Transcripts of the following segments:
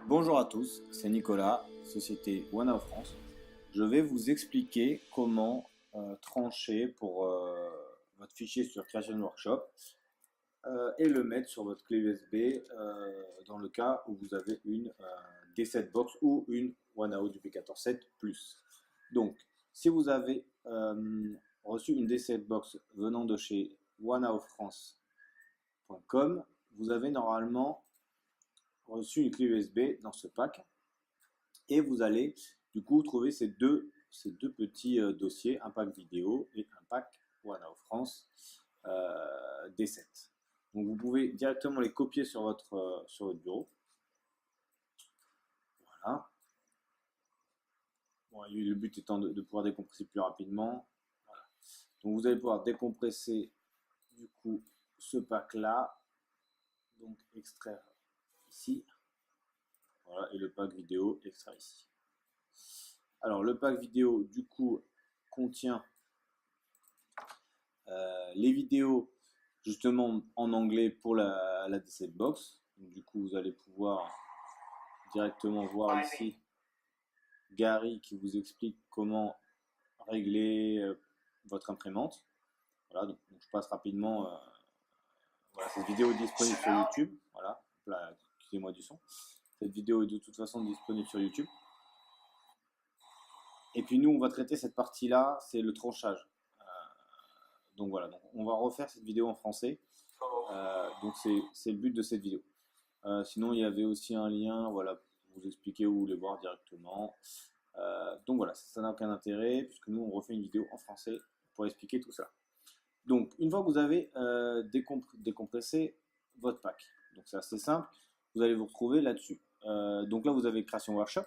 Bonjour à tous, c'est Nicolas, société One France. Je vais vous expliquer comment trancher pour votre fichier sur Creation Workshop et le mettre sur votre clé USB dans le cas où vous avez une D7 Box ou une OneOut UP147 Plus. Donc, si vous avez reçu une D7 Box venant de chez oneoutfrance.com, vous avez normalement reçu une clé USB dans ce pack et vous allez du coup trouver ces deux petits dossiers, un pack vidéo et un pack OneOut France D7. Donc vous pouvez directement les copier sur votre bureau. Voilà. Bon, le but étant de pouvoir décompresser plus rapidement. Voilà. Donc vous allez pouvoir décompresser du coup ce pack là, donc extraire ici. Voilà, et le pack vidéo extrait ici. Alors le pack vidéo du coup contient les vidéos justement en anglais pour la D7 Box. Donc, du coup vous allez pouvoir directement voir ici Gary qui vous explique comment régler votre imprimante. Voilà, donc je passe rapidement. Voilà, cette vidéo est disponible sur YouTube. Voilà, excusez-moi du son. Cette vidéo est de toute façon disponible sur YouTube. Et puis nous, on va traiter cette partie-là, c'est le tranchage. Donc voilà, donc on va refaire cette vidéo en français. Donc c'est le but de cette vidéo. Sinon, il y avait aussi un lien, voilà, pour vous expliquer où vous voulez voir directement. Donc voilà, ça n'a aucun intérêt, puisque nous, on refait une vidéo en français pour expliquer tout ça. Donc, une fois que vous avez décompressé votre pack, donc c'est assez simple, vous allez vous retrouver là-dessus. Donc là, vous avez Creation Workshop.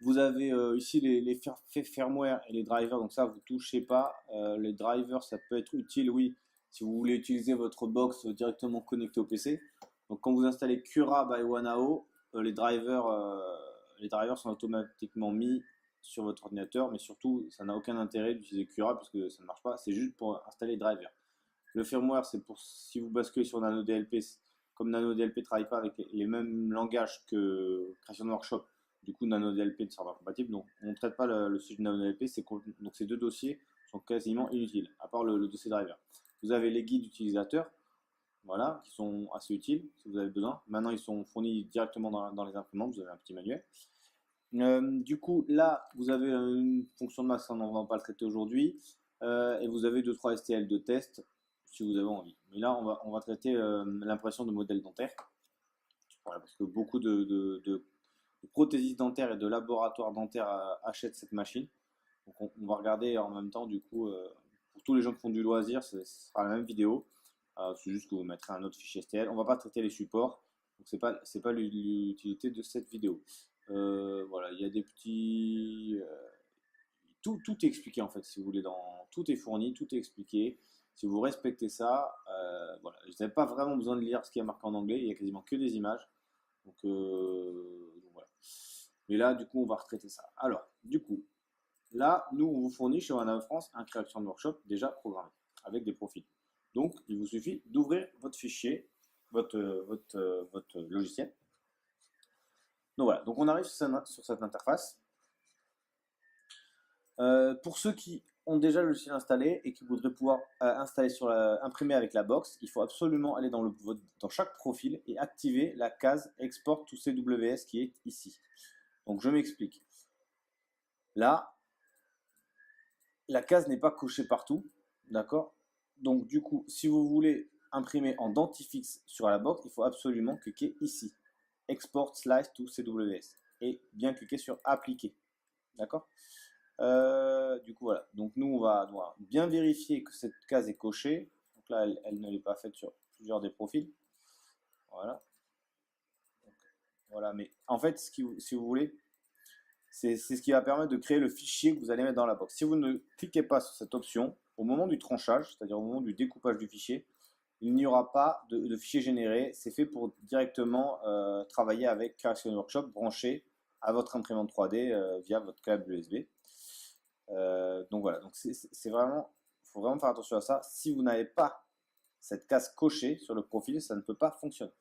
Vous avez ici les firmware et les drivers, donc ça, vous ne touchez pas. Les drivers, ça peut être utile, oui, si vous voulez utiliser votre box directement connecté au PC. Donc quand vous installez Cura by OneOut, les drivers sont automatiquement mis sur votre ordinateur, mais surtout, ça n'a aucun intérêt d'utiliser Cura parce que ça ne marche pas, c'est juste pour installer les drivers. Le firmware, c'est pour si vous basculez sur NanoDLP, comme NanoDLP ne travaille pas avec les mêmes langages que Creation Workshop, du coup NanoDLP ne sera pas compatible, donc on ne traite pas le sujet de NanoDLP, donc ces deux dossiers sont quasiment inutiles, à part le dossier driver. Vous avez les guides utilisateurs, voilà, qui sont assez utiles si vous avez besoin. Maintenant, ils sont fournis directement dans les imprimantes, vous avez un petit manuel. Du coup, là, vous avez une fonction de masse, on ne va pas le traiter aujourd'hui, et vous avez 2-3 STL de test si vous avez envie. Mais là, on va traiter l'impression de modèles dentaires. Voilà, parce que beaucoup de prothésistes dentaires et de laboratoires dentaires achètent cette machine. Donc on va regarder en même temps, du coup, pour tous les gens qui font du loisir, ce sera la même vidéo. C'est juste que vous mettrez un autre fichier STL. On ne va pas traiter les supports, donc c'est pas l'utilité de cette vidéo. Voilà, il y a des petits... tout est expliqué en fait, si vous voulez, tout est fourni, tout est expliqué. Si vous respectez ça, voilà, vous n'avez pas vraiment besoin de lire ce qui est marqué en anglais, il n'y a quasiment que des images. Donc voilà. Mais là, du coup, on va retraiter ça. Alors, du coup, là, nous, on vous fournit chez OneOut France un Creation Workshop déjà programmé, avec des profils. Donc, il vous suffit d'ouvrir votre fichier, votre logiciel. Donc voilà, donc on arrive sur cette interface. Pour ceux qui ont déjà le logiciel installé et qui voudraient pouvoir imprimer avec la box, il faut absolument aller dans chaque profil et activer la case Export to CWS qui est ici. Donc je m'explique. Là, la case n'est pas cochée partout, d'accord? Donc du coup, si vous voulez imprimer en dentifix sur la box, il faut absolument cliquer ici, Export Slice to CWS, et bien cliquer sur Appliquer, d'accord? Du coup, voilà. Donc, nous, on va devoir bien vérifier que cette case est cochée. Donc là, elle ne l'est pas faite sur plusieurs des profils. Voilà. Donc, voilà. Mais en fait, si vous voulez, c'est ce qui va permettre de créer le fichier que vous allez mettre dans la box. Si vous ne cliquez pas sur cette option, au moment du tranchage, c'est-à-dire au moment du découpage du fichier, il n'y aura pas de fichier généré. C'est fait pour directement travailler avec Creation Workshop branché à votre imprimante 3D via votre câble USB. Donc voilà, donc c'est vraiment, il faut vraiment faire attention à ça. Si vous n'avez pas cette case cochée sur le profil, ça ne peut pas fonctionner.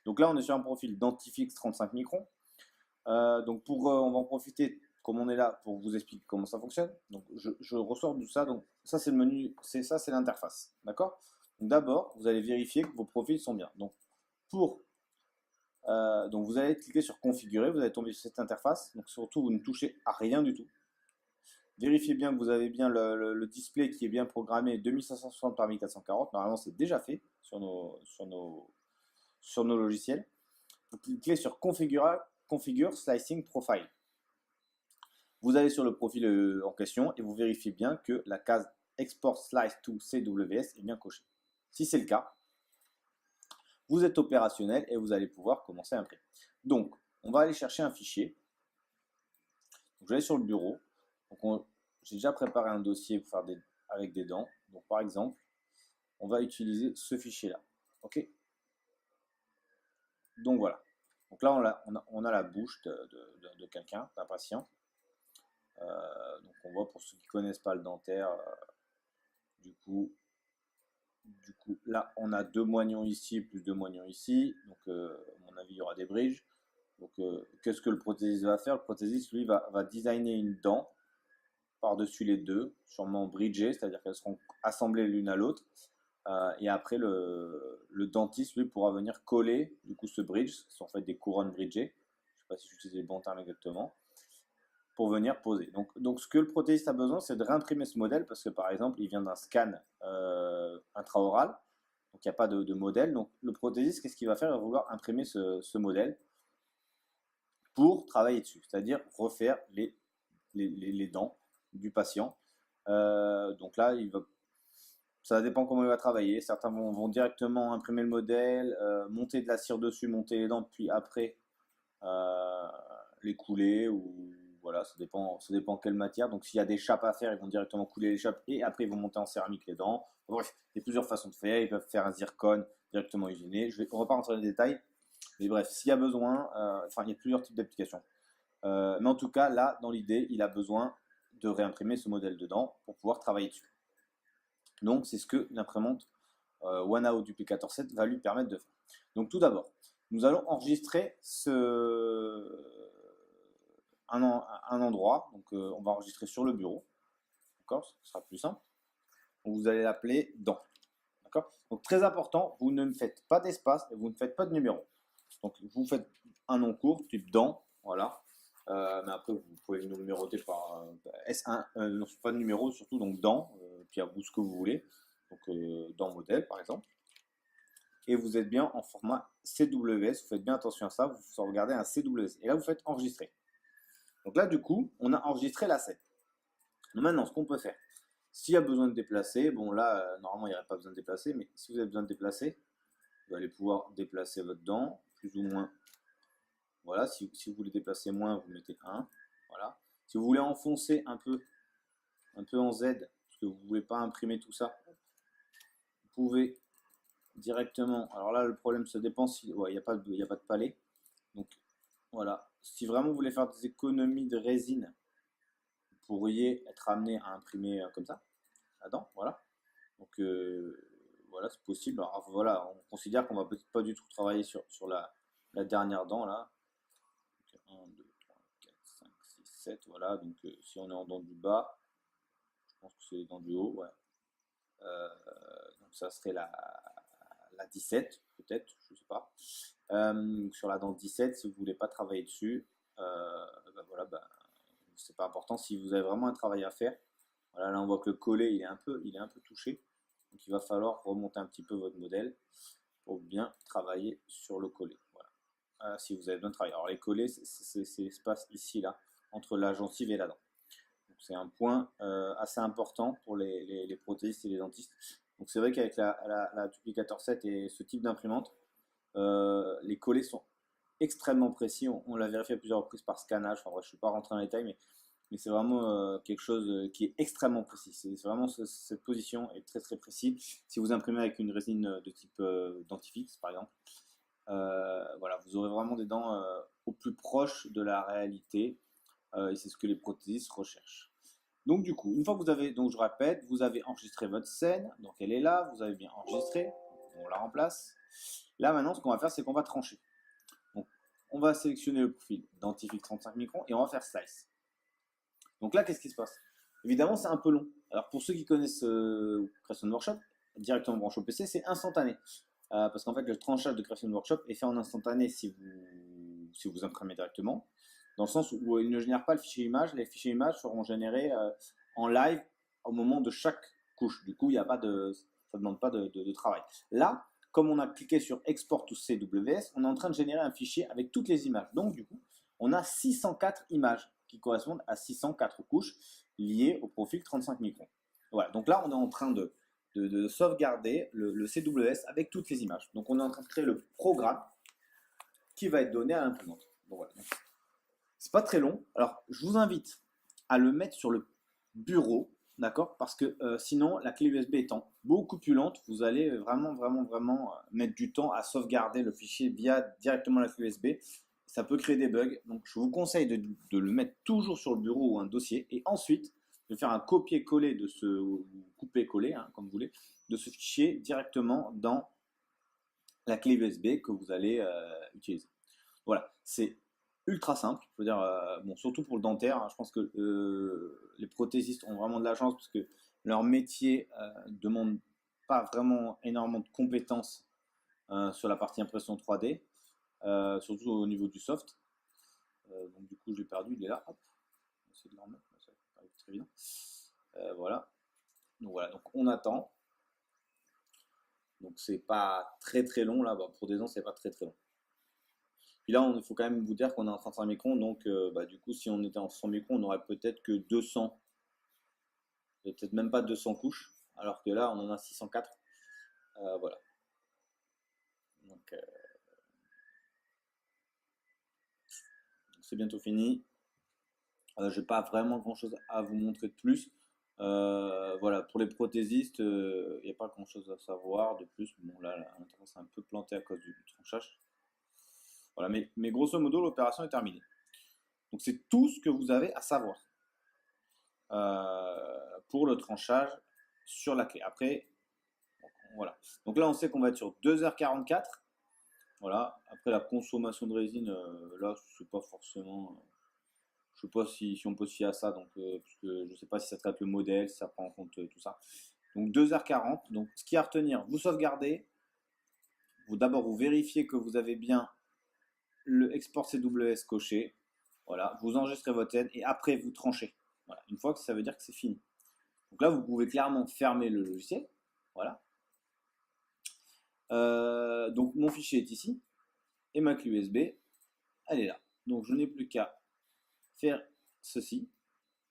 Donc là, on est sur un profil Dentifix 35 microns. Donc on va en profiter, comme on est là, pour vous expliquer comment ça fonctionne. Donc je ressors de ça. Donc ça, c'est le menu, c'est l'interface. D'accord? Donc d'abord, vous allez vérifier que vos profils sont bien. Donc donc vous allez cliquer sur configurer, vous allez tomber sur cette interface. Donc surtout, vous ne touchez à rien du tout. Vérifiez bien que vous avez bien le display qui est bien programmé 2560 par 1440. Normalement, c'est déjà fait sur nos logiciels. Vous cliquez sur configure Slicing Profile. Vous allez sur le profil en question et vous vérifiez bien que la case Export Slice to CWS est bien cochée. Si c'est le cas, vous êtes opérationnel et vous allez pouvoir commencer à imprimer. Donc, on va aller chercher un fichier. Donc, je vais aller sur le bureau. J'ai déjà préparé un dossier pour faire avec des dents. Donc, par exemple, on va utiliser ce fichier-là. OK? Donc, voilà. Donc là, on a la bouche de quelqu'un, d'un patient. Donc, on voit, pour ceux qui ne connaissent pas le dentaire, du coup, là, on a 2 moignons ici, plus 2 moignons ici. Donc, à mon avis, il y aura des bridges. Donc, qu'est-ce que le prothésiste va faire? Le prothésiste, lui, va designer une dent par-dessus les deux, sûrement bridgées, c'est-à-dire qu'elles seront assemblées l'une à l'autre. Et après, le dentiste, lui, pourra venir coller, du coup, ce bridge. Ce sont en fait des couronnes bridgées. Je ne sais pas si j'utilise les bons termes exactement. Pour venir poser. Donc, ce que le prothésiste a besoin, c'est de réimprimer ce modèle parce que, par exemple, il vient d'un scan intraoral, donc il n'y a pas de modèle. Donc, le prothésiste, qu'est-ce qu'il va faire? Il va vouloir imprimer ce modèle pour travailler dessus, c'est-à-dire refaire les dents du patient. Donc là, ça dépend comment il va travailler. Certains vont directement imprimer le modèle, monter de la cire dessus, monter les dents, puis après les couler ou voilà, ça dépend quelle matière. Donc s'il y a des chapes à faire, ils vont directement couler les chapes et après ils vont monter en céramique les dents. Bref, il y a plusieurs façons de faire. Ils peuvent faire un zircon directement usiné. On ne va pas rentrer dans les détails. Mais bref, s'il y a besoin, il y a plusieurs types d'applications. Mais en tout cas, là, dans l'idée, il a besoin de réimprimer ce modèle de dents pour pouvoir travailler dessus. Donc c'est ce que l'imprimante Wanao Duplicator 7 va lui permettre de faire. Donc tout d'abord, nous allons enregistrer un endroit. Donc on va enregistrer sur le bureau. D'accord? Ce sera plus simple. Donc, vous allez l'appeler dent. D'accord? Donc très important, vous ne faites pas d'espace et vous ne faites pas de numéro. Donc vous faites un nom court, type dent, voilà. Mais après vous pouvez le numéroter par S1, non, pas de numéro surtout, donc dent, puis à vous ce que vous voulez. Donc dent modèle par exemple. Et vous êtes bien en format CWS, vous faites bien attention à ça, vous sauvegardez un CWS. Et là vous faites enregistrer. Donc là du coup, on a enregistré la scène. Donc, maintenant ce qu'on peut faire, s'il y a besoin de déplacer, bon là normalement il n'y aurait pas besoin de déplacer, mais si vous avez besoin de déplacer, vous allez pouvoir déplacer votre dent, plus ou moins. Voilà, si vous voulez déplacer moins, vous mettez 1. Voilà. Si vous voulez enfoncer un peu en Z, parce que vous ne voulez pas imprimer tout ça, vous pouvez directement. Alors là, le problème, ça dépend si. Ouais, il n'y a pas de palais. Donc voilà. Si vraiment vous voulez faire des économies de résine, vous pourriez être amené à imprimer comme ça, la dent. Voilà. Donc voilà, c'est possible. Alors voilà, on considère qu'on va peut-être pas du tout travailler sur la dernière dent là. 1, 2, 3, 4, 5, 6, 7, voilà. Donc si on est en dent du bas, je pense que c'est dent du haut, ouais. Donc ça serait la 17, peut-être, je sais pas. Sur la dent 17, si vous voulez pas travailler dessus, voilà, c'est pas important. Si vous avez vraiment un travail à faire, voilà, là on voit que le collet il est un peu touché. Donc il va falloir remonter un petit peu votre modèle pour bien travailler sur le collet. Voilà. Si vous avez besoin de travailler. Alors les collets, c'est l'espace ici, là, entre la gencive et la dent. Donc c'est un point assez important pour les prothésistes et les dentistes. Donc c'est vrai qu'avec la Duplicator 7 et ce type d'imprimante, les collets sont extrêmement précis. On l'a vérifié à plusieurs reprises par scannage. Enfin, bref, je ne suis pas rentré dans les détails, mais c'est vraiment quelque chose qui est extrêmement précis. C'est vraiment cette position est très très précis. Si vous imprimez avec une résine de type Dentifix, par exemple, voilà, vous aurez vraiment des dents au plus proche de la réalité. Et c'est ce que les prothésistes recherchent. Donc du coup, une fois que vous avez, donc je répète, vous avez enregistré votre scène, donc elle est là, vous avez bien enregistré, on la remplace. Là maintenant, ce qu'on va faire, c'est qu'on va trancher. Donc, on va sélectionner le profil Dentifrice 35 microns et on va faire Slice. Donc là, qu'est-ce qui se passe? Évidemment, c'est un peu long. Alors pour ceux qui connaissent Creation Workshop, directement branché au PC, c'est instantané. Parce qu'en fait, le tranchage de Creation Workshop est fait en instantané si vous imprimez directement. Dans le sens où il ne génère pas le fichier image. Les fichiers images seront générés en live au moment de chaque couche. Du coup, ça ne demande pas de travail. Là, comme on a cliqué sur Export to CWS, on est en train de générer un fichier avec toutes les images. Donc, du coup, on a 604 images qui correspondent à 604 couches liées au profil 35 microns. Voilà, donc là, on est en train de sauvegarder le CWS avec toutes les images. Donc, on est en train de créer le programme qui va être donné à l'imprimante. Donc, voilà. C'est pas très long. Alors, je vous invite à le mettre sur le bureau, d'accord? Parce que sinon, la clé USB étant beaucoup plus lente, vous allez vraiment mettre du temps à sauvegarder le fichier directement la clé USB. Ça peut créer des bugs. Donc, je vous conseille de le mettre toujours sur le bureau ou un dossier. Et ensuite, de faire un copier-coller de ce couper-coller, hein, comme vous voulez, de ce fichier directement dans la clé USB que vous allez utiliser. Voilà, c'est ultra simple. Je veux dire, bon, surtout pour le dentaire, hein, je pense que les prothésistes ont vraiment de la chance parce que leur métier ne demande pas vraiment énormément de compétences sur la partie impression 3D, surtout au niveau du soft. Donc du coup, je l'ai perdu, il est là. Hop, on va essayer de le remettre, ça va pas être très évident. Voilà. Donc on attend. Donc c'est pas très long là. Bah, pour des dents, c'est pas très long. Puis là, il faut quand même vous dire qu'on est en 35 microns, donc du coup, si on était en 100 microns, on n'aurait peut-être que 200, peut-être même pas 200 couches, alors que là, on en a 604. Voilà. Donc, c'est bientôt fini. Je n'ai pas vraiment grand-chose à vous montrer de plus. Voilà, pour les prothésistes, il n'y a pas grand-chose à savoir de plus. Bon, là c'est un peu planté à cause du tranchage. Voilà, mais grosso modo, l'opération est terminée. Donc, c'est tout ce que vous avez à savoir pour le tranchage sur la clé. Après, voilà. Donc là, on sait qu'on va être sur 2h44. Voilà. Après, la consommation de résine, là, c'est pas forcément. Je sais pas si on peut se fier à ça, donc, parce que je sais pas si ça traite le modèle, si ça prend en compte tout ça. Donc 2h40. Donc, ce qu'il y a à retenir, vous sauvegardez. D'abord, vous vérifiez que vous avez bien le export CWS coché. Voilà. Vous enregistrez votre aide et après, vous tranchez. Voilà. Une fois que ça veut dire que c'est fini. Donc là, vous pouvez clairement fermer le logiciel. Voilà. Donc mon fichier est ici et ma clé USB, elle est là. Donc je n'ai plus qu'à faire ceci.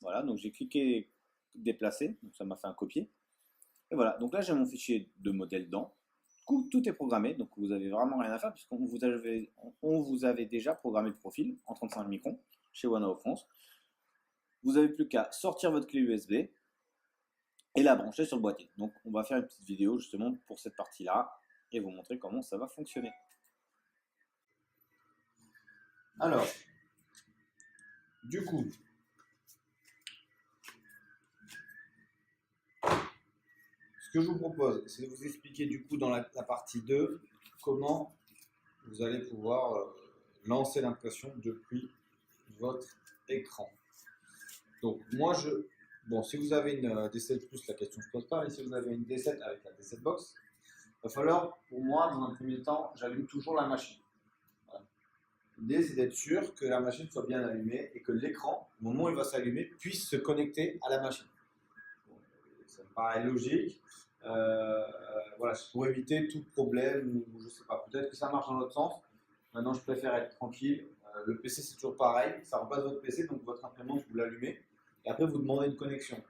Voilà, donc j'ai cliqué déplacer, donc ça m'a fait un copier. Et voilà, donc là j'ai mon fichier de modèle dent. Du coup, tout est programmé, donc vous avez vraiment rien à faire puisqu'on vous avait déjà programmé le profil en 35 microns chez One France. Vous n'avez plus qu'à sortir votre clé USB et la brancher sur le boîtier. Donc on va faire une petite vidéo justement pour cette partie-là et vous montrer comment ça va fonctionner. Alors, du coup, ce que je vous propose, c'est de vous expliquer du coup dans la partie 2 comment vous allez pouvoir lancer l'impression depuis votre écran. Donc moi, bon, si vous avez une D7 Plus, la question ne se pose pas, mais si vous avez une D7 avec la D7 Box, il va falloir, pour moi, dans un premier temps, j'allume toujours la machine. Voilà. L'idée, c'est d'être sûr que la machine soit bien allumée et que l'écran, au moment où il va s'allumer, puisse se connecter à la machine. Bon, ça me paraît logique. Voilà, c'est pour éviter tout problème, ou je sais pas, peut-être que ça marche dans l'autre sens. Maintenant, je préfère être tranquille. Le PC, c'est toujours pareil, ça remplace votre PC, donc votre imprimante, vous l'allumez, et après, vous demandez une connexion.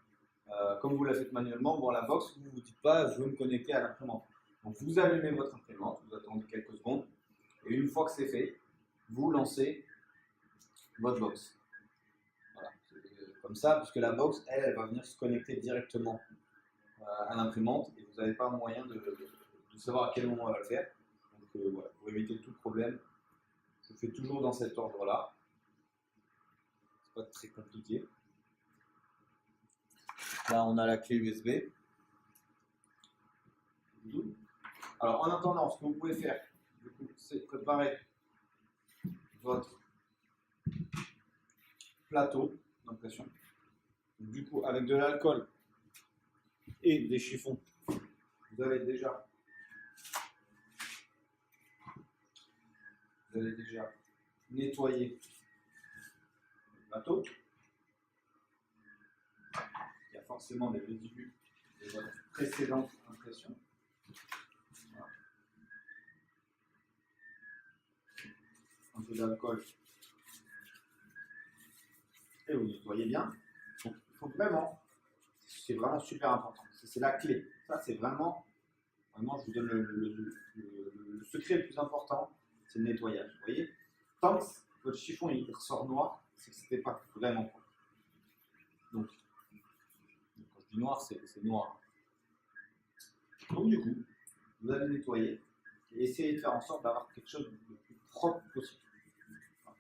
Comme vous la faites manuellement, bon, la box, vous ne vous dites pas, je veux me connecter à l'imprimante. Donc, vous allumez votre imprimante, vous attendez quelques secondes, et une fois que c'est fait, vous lancez votre box. Voilà, comme ça, puisque la box, elle va venir se connecter directement à l'imprimante et vous n'avez pas moyen de savoir à quel moment elle va le faire. Donc voilà, pour éviter tout problème, je fais toujours dans cet ordre-là. C'est pas très compliqué. Là, on a la clé USB. Alors en attendant, ce que vous pouvez faire, du coup, c'est préparer votre plateau d'impression. Du coup, avec de l'alcool et des chiffons, vous allez déjà nettoyer le plateau. Il y a forcément des résidus de votre précédente impression. Voilà. Un peu d'alcool et vous nettoyez bien. Donc, il faut vraiment, c'est vraiment super important. C'est la clé. Ça, c'est vraiment, je vous donne le secret le plus important, c'est le nettoyage. Vous voyez, tant que votre chiffon il ressort noir, c'est que c'était pas vraiment propre. Donc, quand je dis noir, c'est noir. Donc, du coup, vous allez nettoyer et essayer de faire en sorte d'avoir quelque chose de plus propre possible. Voilà.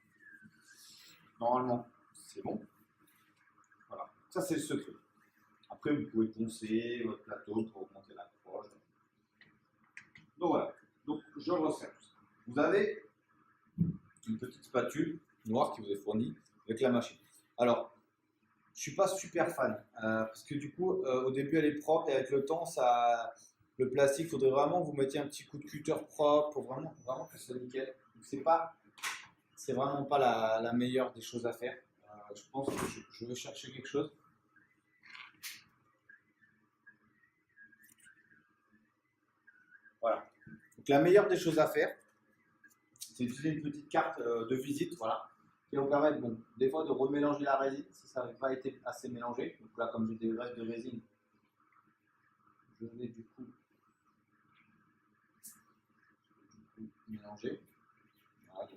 Normalement, c'est bon. Voilà, ça c'est le secret. Après, vous pouvez poncer votre plateau pour augmenter l'approche. Donc voilà, donc je resserre tout ça. Vous avez une petite spatule noire qui vous est fournie avec la machine. Alors, je ne suis pas super fan parce que du coup, au début, elle est propre et avec le temps, le plastique, il faudrait vraiment que vous mettiez un petit coup de cutter propre pour vraiment que ce soit nickel. C'est vraiment pas la meilleure des choses à faire. Je pense que je vais chercher quelque chose. Voilà. Donc la meilleure des choses à faire, c'est d'utiliser une petite carte de visite, voilà, qui va vous permettre, bon, des fois de remélanger la résine si ça n'avait pas été assez mélangé. Donc là, comme j'ai des restes de résine, je vais du coup mélanger. Voilà.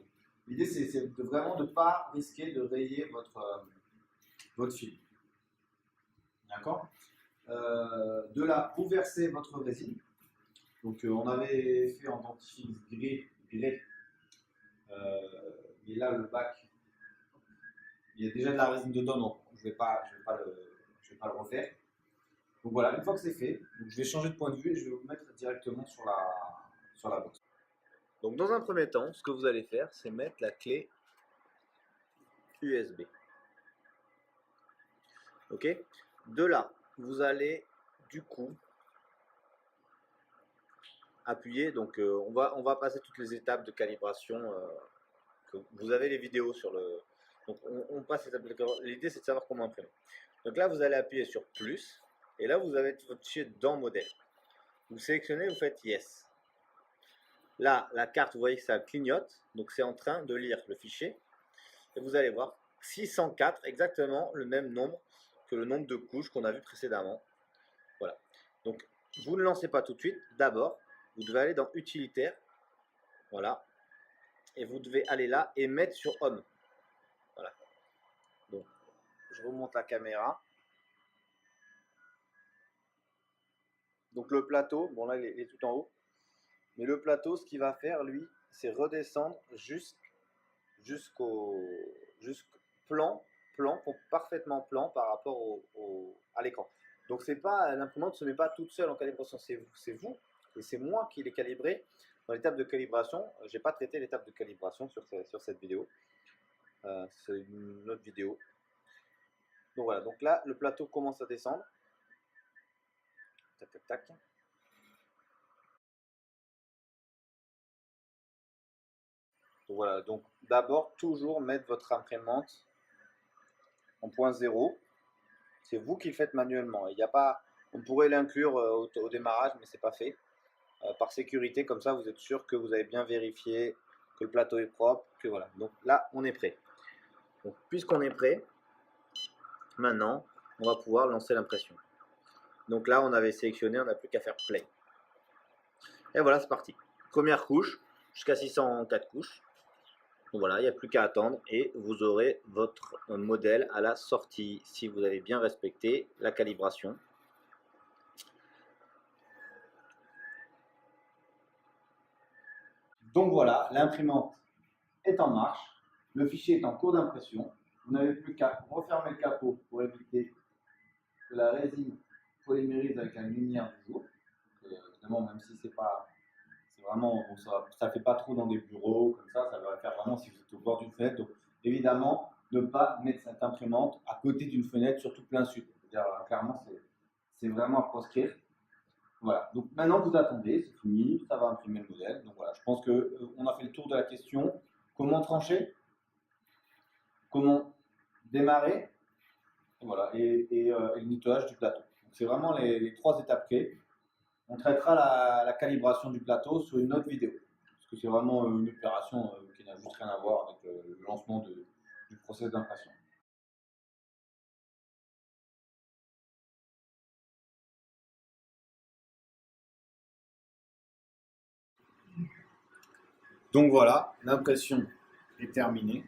L'idée, c'est de vraiment de ne pas risquer de rayer votre fil. D'accord. De là, vous versez votre résine. Donc on avait fait en dentifrice grès. Et là, le bac, il y a déjà de la résine dedans, donc je vais pas le refaire. Donc voilà, une fois que c'est fait, donc je vais changer de point de vue et je vais vous mettre directement sur la box. Donc dans un premier temps, ce que vous allez faire, c'est mettre la clé USB. Ok. De là, vous allez du coup appuyer. Donc on va passer toutes les étapes de calibration. Vous avez les vidéos sur le. Donc on passe les étapes de calibration. L'idée c'est de savoir comment imprimer. Donc là, vous allez appuyer sur plus. Et là, vous avez votre fichier dans modèle. Vous sélectionnez, vous faites yes. Là, la carte, vous voyez que ça clignote. Donc c'est en train de lire le fichier. Et vous allez voir 604, exactement le même nombre que le nombre de couches qu'on a vu précédemment. Voilà. Donc vous ne lancez pas tout de suite. D'abord, vous devez aller dans utilitaire. Voilà. Et vous devez aller là et mettre sur Home. Voilà. Donc, je remonte la caméra. Donc le plateau, bon là il est tout en haut. Mais le plateau, ce qu'il va faire, lui, c'est redescendre jusqu'au plan, parfaitement plan par rapport à l'écran. Donc c'est pas, l'imprimante ne se met pas toute seule en calibration, c'est vous et c'est moi qui l'ai calibré dans l'étape de calibration. Je n'ai pas traité l'étape de calibration sur cette vidéo. C'est une autre vidéo. Donc voilà, donc là le plateau commence à descendre. Tac tac tac. Donc voilà, donc d'abord toujours mettre votre imprimante en point 0. C'est vous qui le faites manuellement. Il n'y a pas, on pourrait l'inclure au démarrage, mais c'est pas fait. Par sécurité, comme ça, vous êtes sûr que vous avez bien vérifié que le plateau est propre, que voilà. Donc là, on est prêt. Donc, puisqu'on est prêt, maintenant, on va pouvoir lancer l'impression. Donc là, on avait sélectionné, on n'a plus qu'à faire play. Et voilà, c'est parti. Première couche, jusqu'à 604 couches. Donc voilà, il n'y a plus qu'à attendre et vous aurez votre modèle à la sortie si vous avez bien respecté la calibration. Donc voilà, l'imprimante est en marche, le fichier est en cours d'impression. Vous n'avez plus qu'à refermer le capot pour éviter que la résine polymérise avec la lumière du jour. Évidemment, même si ce n'est pas vraiment, bon, ça ne fait pas trop dans des bureaux, comme ça va faire vraiment si vous êtes au bord d'une fenêtre. Donc, évidemment, ne pas mettre cette imprimante à côté d'une fenêtre, surtout plein sud. Clairement, c'est vraiment à proscrire. Voilà, donc maintenant vous attendez, c'est fini, ça va imprimer le modèle. Donc voilà, je pense qu'on a fait le tour de la question. Comment trancher? Comment démarrer? Voilà, et le nettoyage du plateau. C'est vraiment les 3 étapes clés. On traitera la calibration du plateau sur une autre vidéo. Parce que c'est vraiment une opération qui n'a juste rien à voir avec le lancement du process d'impression. Donc voilà, l'impression est terminée.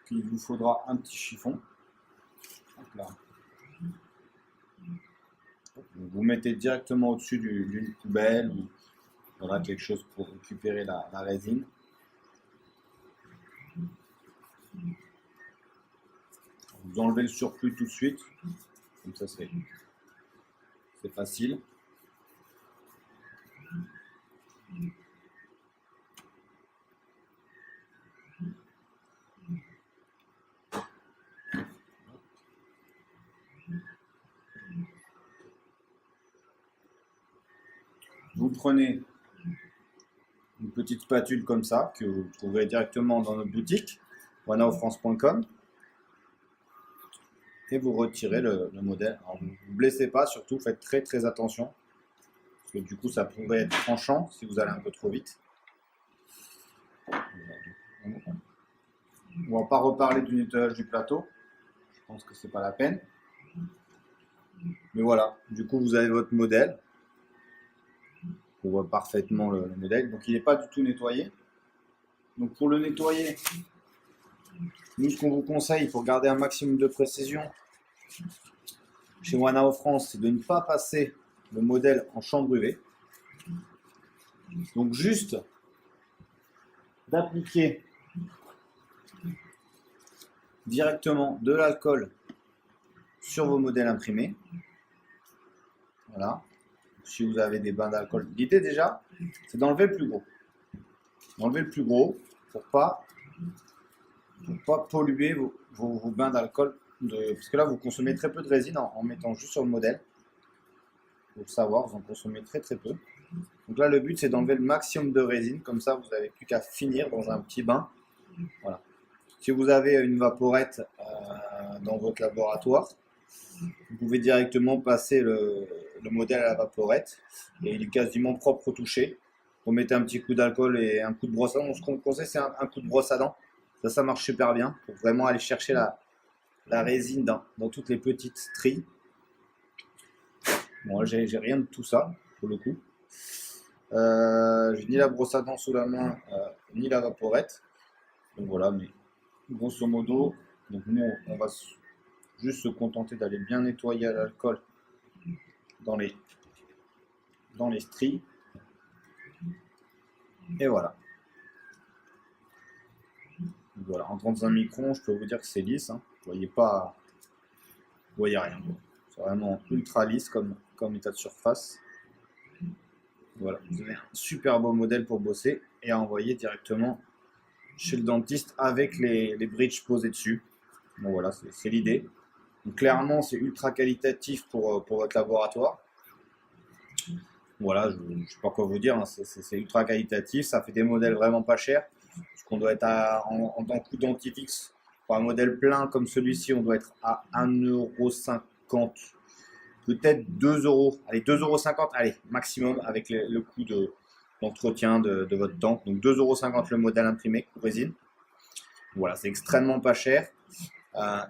Puis il vous faudra un petit chiffon. Là. Vous mettez directement au-dessus d'une poubelle ou voilà, quelque chose pour récupérer la résine. Vous enlevez le surplus tout de suite, comme ça c'est facile. Vous prenez une petite spatule comme ça, que vous trouverez directement dans notre boutique, wanaofrance.com, et vous retirez le modèle. Alors, ne vous blessez pas, surtout faites très très attention, parce que du coup ça pourrait être tranchant si vous allez un peu trop vite. On va pas reparler du nettoyage du plateau, je pense que c'est pas la peine. Mais voilà, du coup vous avez votre modèle. On voit parfaitement le modèle. Donc il n'est pas du tout nettoyé. Donc pour le nettoyer, nous ce qu'on vous conseille pour garder un maximum de précision chez Wanao France, c'est de ne pas passer le modèle en chambre UV. Donc juste d'appliquer directement de l'alcool sur vos modèles imprimés. Voilà. Si vous avez des bains d'alcool, l'idée déjà, c'est d'enlever le plus gros. D'enlever le plus gros pour pas polluer vos bains d'alcool. Parce que là, vous consommez très peu de résine en mettant juste sur le modèle. Faut le savoir, vous en consommez très très peu. Donc là, le but, c'est d'enlever le maximum de résine. Comme ça, vous n'avez plus qu'à finir dans un petit bain. Voilà. Si vous avez une vaporette dans votre laboratoire, vous pouvez directement passer le modèle à la vaporette et il est quasiment propre au toucher. Vous mettez un petit coup d'alcool et un coup de brosse à dents. Ce qu'on conseille, c'est un coup de brosse à dents. Ça marche super bien pour vraiment aller chercher la résine dans toutes les petites stries. Bon, j'ai rien de tout ça pour le coup. J'ai ni la brosse à dents sous la main, ni la vaporette. Donc voilà, mais grosso modo, donc nous on va juste se contenter d'aller bien nettoyer à l'alcool dans les stries. Et voilà. Voilà, en 35 microns, je peux vous dire que c'est lisse. Hein. Vous voyez rien. C'est vraiment ultra lisse comme état de surface. Voilà, vous avez un super beau modèle pour bosser et à envoyer directement chez le dentiste avec les bridges posés dessus. Bon voilà, c'est l'idée. Donc clairement, c'est ultra qualitatif pour votre laboratoire. Voilà, je ne sais pas quoi vous dire, hein. C'est ultra qualitatif, ça fait des modèles vraiment pas chers. Parce qu'on doit être en coût dentifix. Pour un modèle plein comme celui-ci, on doit être à 1,50 €, peut-être 2 €. Allez, 2,50 €, allez, maximum avec le coût d'entretien de votre dent. Donc 2,50 € le modèle imprimé, résine. Voilà, c'est extrêmement pas cher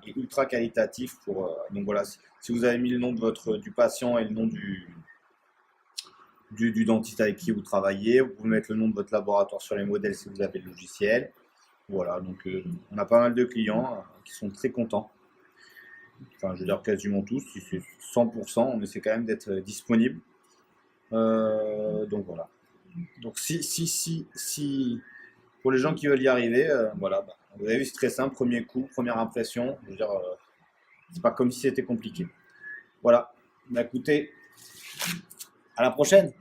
et ultra qualitatif. Donc voilà, si vous avez mis le nom du patient et le nom du dentiste avec qui vous travaillez, vous pouvez mettre le nom de votre laboratoire sur les modèles si vous avez le logiciel. Voilà, donc on a pas mal de clients qui sont très contents. Enfin, je veux dire quasiment tous, si c'est 100%, on essaie quand même d'être disponible. Donc voilà. Donc si pour les gens qui veulent y arriver, voilà, vous avez vu, c'est très simple, premier coup, première impression. Je veux dire, c'est pas comme si c'était compliqué. Voilà. Voilà. Bah, écoutez, à la prochaine.